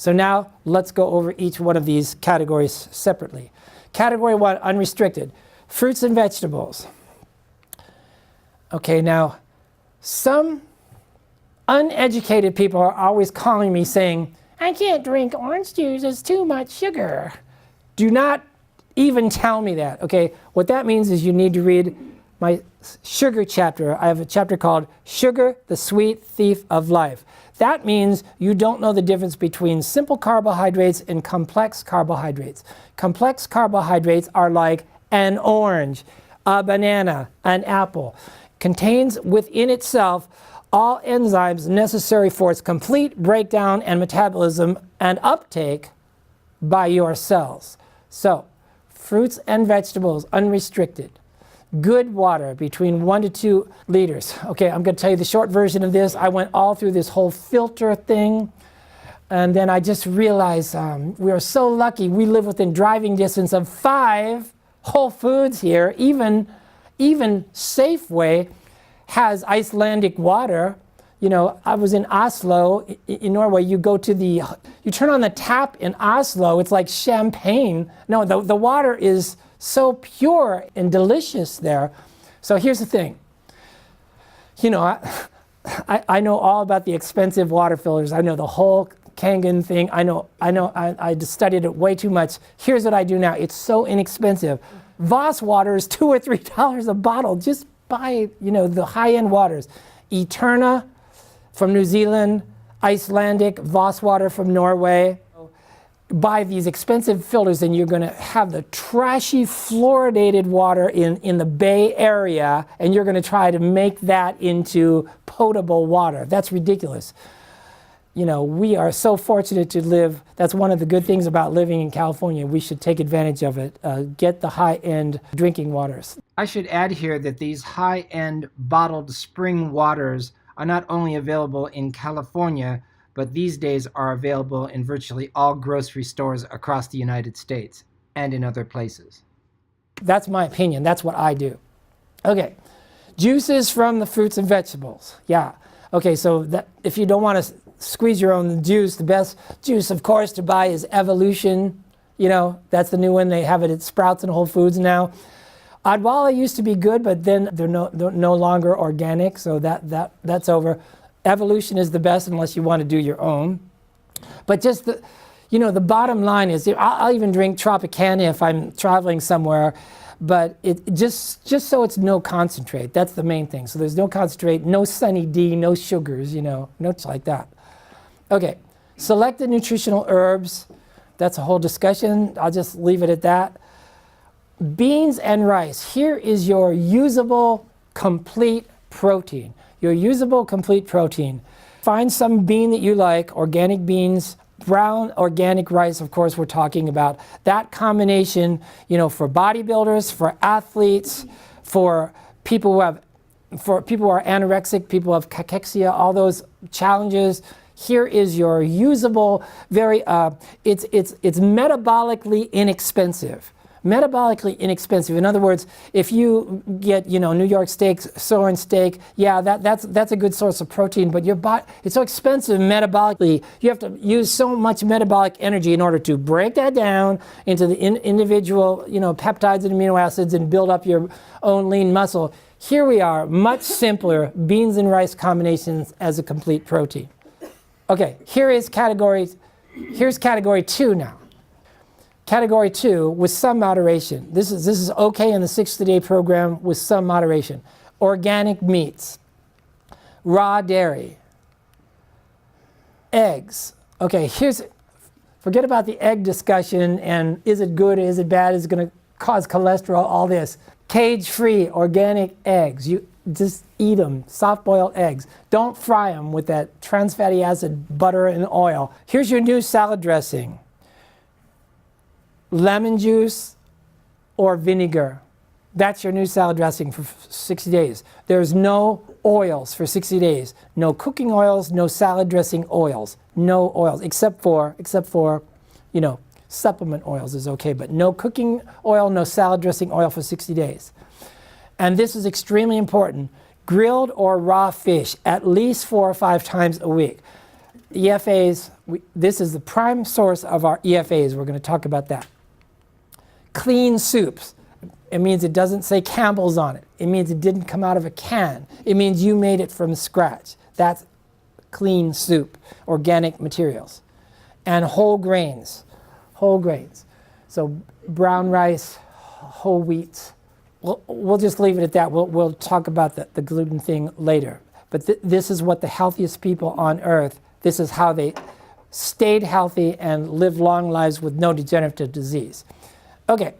So now let's go over each one of these categories separately. Category 1, unrestricted, fruits and vegetables. Okay, now some uneducated people are always calling me saying, I can't drink orange juice, it's too much sugar. Do not even tell me that, okay? What that means is you need to read my sugar chapter. I have a chapter called Sugar, the Sweet Thief of Life. That means you don't know the difference between simple carbohydrates and complex carbohydrates. Complex carbohydrates are like an orange, a banana, an apple. Contains within itself all enzymes necessary for its complete breakdown and metabolism and uptake by your cells. So, fruits and vegetables, unrestricted. Good water, between 1 to 2 liters. Okay, I'm going to tell you the short version of this. I went all through this whole filter thing, and then I just realized we are so lucky. We live within driving distance of 5 Whole Foods here. Even Safeway has Icelandic water. You know, I was in Oslo, in Norway. You turn on the tap in Oslo, it's like champagne. No, the water is so pure and delicious there. So here's the thing. You know, I know all about the expensive water filters. I know the whole Kangen thing. I just studied it way too much. Here's what I do now. It's so inexpensive. Voss water is $2 or $3 a bottle. Just buy, you know, the high-end waters. Eterna from New Zealand, Icelandic, Voss water from Norway. Buy these expensive filters and you're going to have the trashy fluoridated water in the Bay Area, and you're going to try to make that into potable water. That's ridiculous. You know, we are so fortunate to live. That's one of the good things about living in California. We should take advantage of it. Get the high-end drinking waters. I should add here that these high-end bottled spring waters are not only available in California, but these days are available in virtually all grocery stores across the United States and in other places. That's my opinion. That's what I do. Okay, juices from the fruits and vegetables. Yeah. Okay, so that, if you don't want to squeeze your own juice, the best juice, of course, to buy is Evolution. You know, that's the new one. They have it at Sprouts and Whole Foods now. Odwalla used to be good, but then they're no longer organic, so that's over. Evolution is the best unless you want to do your own. But just the bottom line is, I'll even drink Tropicana if I'm traveling somewhere, but it just so it's no concentrate. That's the main thing. So there's no concentrate, no Sunny D, no sugars, nothing like that. Okay, selected nutritional herbs. That's a whole discussion. I'll just leave it at that. Beans and rice. Here is your usable complete protein. Your usable complete protein. Find some bean that you like, organic beans, brown organic rice, of course we're talking about. That combination, for bodybuilders, for athletes, for people who are anorexic, people who have cachexia, all those challenges. Here is your usable, it's metabolically inexpensive. Metabolically inexpensive. In other words, if you get, New York steak, sirloin steak, yeah, that's a good source of protein, but your body, it's so expensive metabolically. You have to use so much metabolic energy in order to break that down into the individual, peptides and amino acids and build up your own lean muscle. Here we are, much simpler, beans and rice combinations as a complete protein. Okay, here's category 2 now. Category 2, with some moderation. This is okay in the 60-day program with some moderation. Organic meats, raw dairy, eggs. Okay, forget about the egg discussion and is it good, is it bad, is it going to cause cholesterol, all this. Cage-free organic eggs. You just eat them, soft-boiled eggs. Don't fry them with that trans fatty acid, butter, and oil. Here's your new salad dressing. Lemon juice or vinegar. That's your new salad dressing for 60 days. There's no oils for 60 days. No cooking oils, no salad dressing oils. No oils, except for, supplement oils is okay, but no cooking oil, no salad dressing oil for 60 days. And this is extremely important. Grilled or raw fish at least 4 or 5 times a week. EFAs, this is the prime source of our EFAs. We're going to talk about that. Clean soups. It means it doesn't say Campbell's on it. It means it didn't come out of a can. It means you made it from scratch. That's clean soup, organic materials. And whole grains. Whole grains. So brown rice, whole wheat. We'll just leave it at that. We'll talk about the gluten thing later. But this is what the healthiest people on earth, this is how they stayed healthy and lived long lives with no degenerative disease. Okay,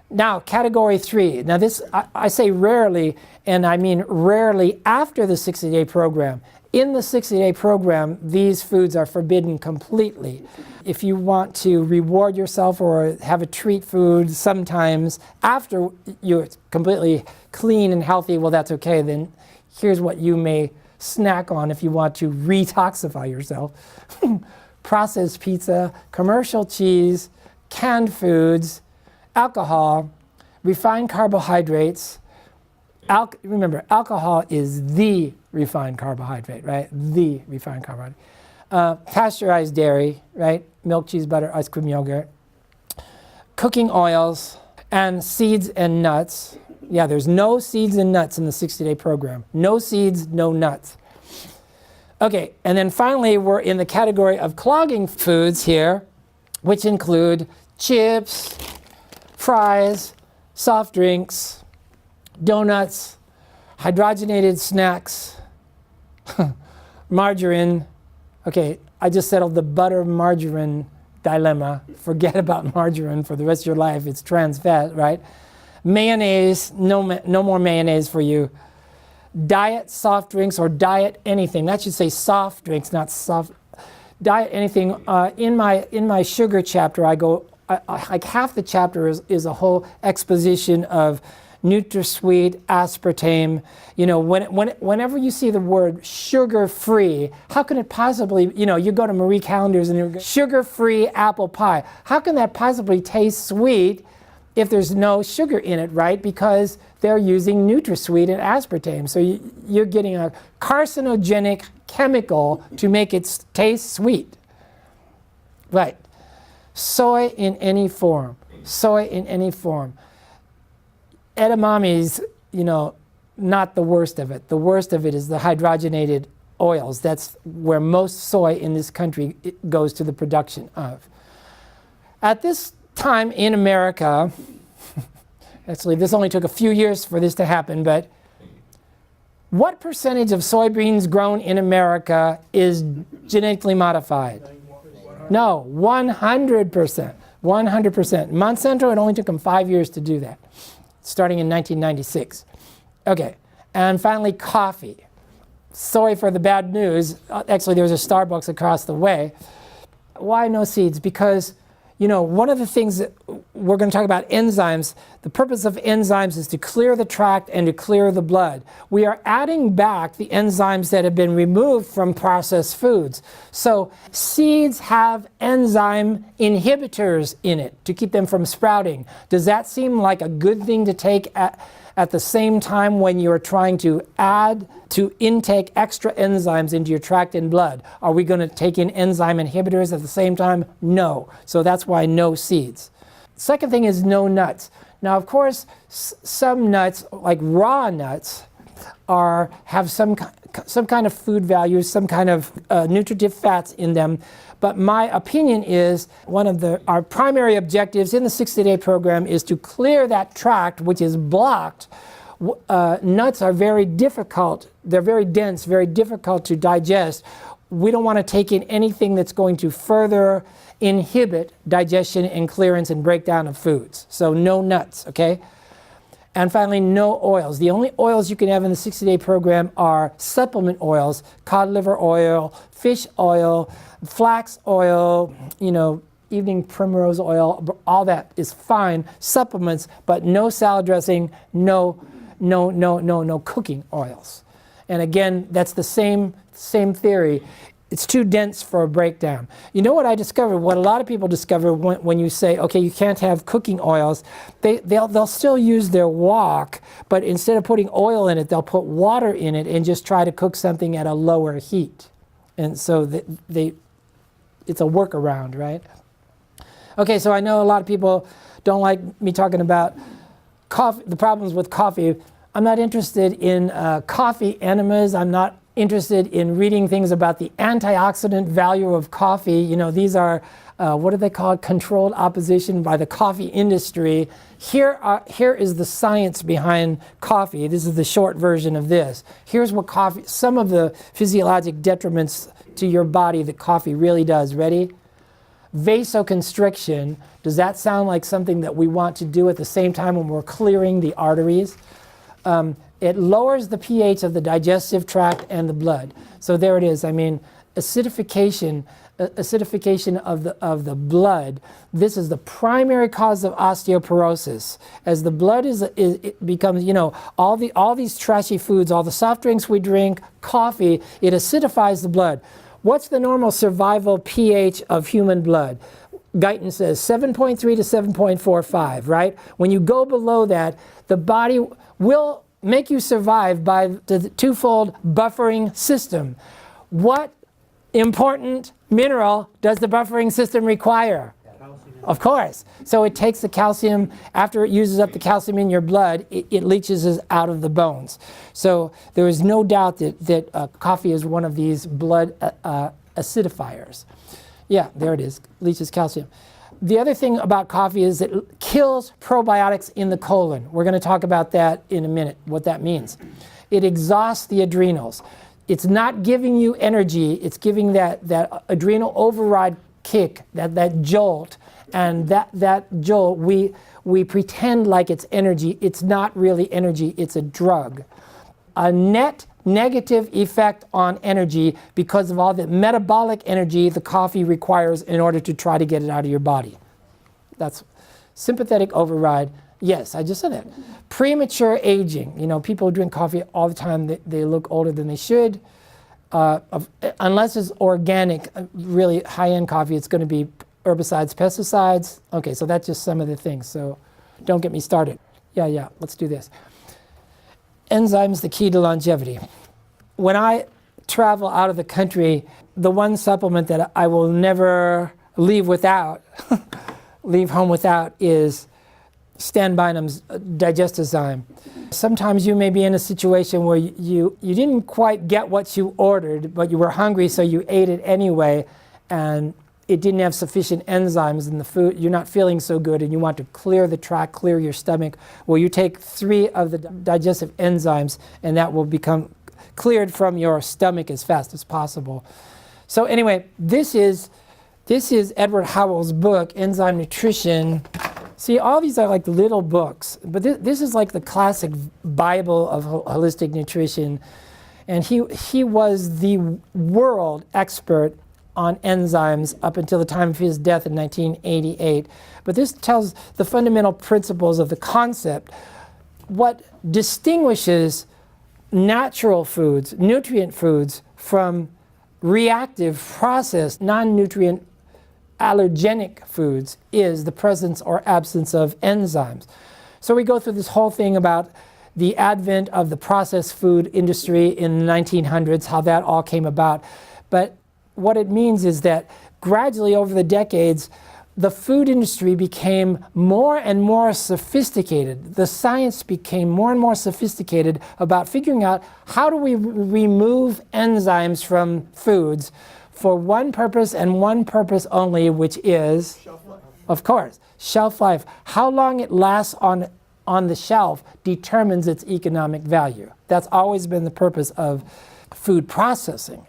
now category 3. Now this, I say rarely, and I mean rarely after the 60-day program. In the 60-day program, these foods are forbidden completely. If you want to reward yourself or have a treat food sometimes after you're completely clean and healthy, well, that's okay. Then here's what you may snack on if you want to retoxify yourself. Processed pizza, commercial cheese, canned foods, alcohol, refined carbohydrates. Remember, alcohol is the refined carbohydrate, right? The refined carbohydrate. Pasteurized dairy, right? Milk, cheese, butter, ice cream, yogurt. Cooking oils and seeds and nuts. Yeah, there's no seeds and nuts in the 60-day program. No seeds, no nuts. Okay, and then finally we're in the category of clogging foods here, which include chips, fries, soft drinks, donuts, hydrogenated snacks, margarine. Okay, I just settled the butter margarine dilemma. Forget about margarine for the rest of your life. It's trans fat, right? Mayonnaise, no more mayonnaise for you. Diet soft drinks or diet anything. That should say soft drinks, not soft. Diet anything. In my sugar chapter, I go, like half the chapter is a whole exposition of NutraSweet, aspartame. You know, whenever you see the word sugar-free, how can it possibly, you know, you go to Marie Callender's and you're sugar-free apple pie. How can that possibly taste sweet if there's no sugar in it, right? Because they're using NutraSweet and aspartame. So you're getting a carcinogenic chemical to make it taste sweet. Right. Soy in any form. Soy in any form. Edamame's, you know, not the worst of it. The worst of it is the hydrogenated oils. That's where most soy in this country goes to the production of. At this time in America, actually this only took a few years for this to happen, but what percentage of soybeans grown in America is genetically modified? No, 100%. 100%. Monsanto, it only took them 5 years to do that, starting in 1996. Okay, and finally coffee. Sorry for the bad news. Actually, there's a Starbucks across the way. Why no seeds? Because, you know, one of the things that we're going to talk about enzymes, the purpose of enzymes is to clear the tract and to clear the blood. We are adding back the enzymes that have been removed from processed foods. So seeds have enzyme inhibitors in it to keep them from sprouting. Does that seem like a good thing to take at the same time when you're trying to add to intake extra enzymes into your tract and blood? Are we going to take in enzyme inhibitors at the same time? No. So that's why no seeds. Second thing is no nuts. Now, of course, some nuts, like raw nuts, have some kind of food value, some kind of nutritive fats in them. But my opinion is one of our primary objectives in the 60-day program is to clear that tract which is blocked. Nuts are very difficult. They're very dense, very difficult to digest. We don't want to take in anything that's going to further inhibit digestion and clearance and breakdown of foods. So no nuts, okay? And finally, no oils. The only oils you can have in the 60-day program are supplement oils, cod liver oil, fish oil, flax oil, you know, evening primrose oil, all that is fine, supplements, but no salad dressing, no cooking oils. And again, that's the same theory. It's too dense for a breakdown. You know what I discovered? What a lot of people discover when you say, okay, you can't have cooking oils, they'll still use their wok, but instead of putting oil in it, they'll put water in it and just try to cook something at a lower heat. And so it's a workaround, right? Okay, so I know a lot of people don't like me talking about coffee, the problems with coffee. I'm not interested in coffee enemas. I'm not interested in reading things about the antioxidant value of coffee. You know, these are, what are they called? Controlled opposition by the coffee industry. Here is the science behind coffee. This is the short version of this. Here's what coffee, some of the physiologic detriments to your body that coffee really does. Ready? Vasoconstriction. Does that sound like something that we want to do at the same time when we're clearing the arteries? It lowers the pH of the digestive tract and the blood. So there it is. I mean, acidification of the blood. This is the primary cause of osteoporosis. As the blood it becomes, you know, all these trashy foods, all the soft drinks we drink, coffee, it acidifies the blood. What's the normal survival pH of human blood? Guyton says 7.3 to 7.45, right? When you go below that, the body will make you survive by the twofold buffering system. What important mineral does the buffering system require? Calcium. Of course. So it takes the calcium, after it uses up the calcium in your blood, it leaches it out of the bones. So there is no doubt that coffee is one of these blood acidifiers. Yeah, there it is, leaches calcium. The other thing about coffee is it kills probiotics in the colon. We're going to talk about that in a minute, what that means. It exhausts the adrenals. It's not giving you energy, it's giving that adrenal override kick, that jolt. And that jolt, we pretend like it's energy. It's not really energy, it's a drug. A net negative effect on energy because of all the metabolic energy the coffee requires in order to try to get it out of your body. That's sympathetic override. Yes, I just said that. Premature aging. You know, people who drink coffee all the time, they look older than they should. Unless it's organic, really high-end coffee, it's going to be herbicides, pesticides. Okay, so that's just some of the things. So don't get me started. Yeah, let's do this. Enzymes, the key to longevity. When I travel out of the country, the one supplement that I will never leave without, leave home without, is Stan Bynum's Digestizyme. Sometimes you may be in a situation where you didn't quite get what you ordered, but you were hungry, so you ate it anyway, and it didn't have sufficient enzymes in the food. You're not feeling so good, and you want to clear the tract, clear your stomach. Well, you take 3 of the digestive enzymes, and that will become cleared from your stomach as fast as possible. So anyway, this is Edward Howell's book, Enzyme Nutrition. See, all these are like little books, but this is like the classic Bible of holistic nutrition. And he was the world expert on enzymes up until the time of his death in 1988. But this tells the fundamental principles of the concept. What distinguishes natural foods, nutrient foods, from reactive, processed, non-nutrient, allergenic foods is the presence or absence of enzymes. So we go through this whole thing about the advent of the processed food industry in the 1900s, how that all came about. But what it means is that gradually over the decades, the food industry became more and more sophisticated. The science became more and more sophisticated about figuring out how do we remove enzymes from foods for one purpose and one purpose only, which is, shelf life. Of course, shelf life. How long it lasts on the shelf determines its economic value. That's always been the purpose of food processing.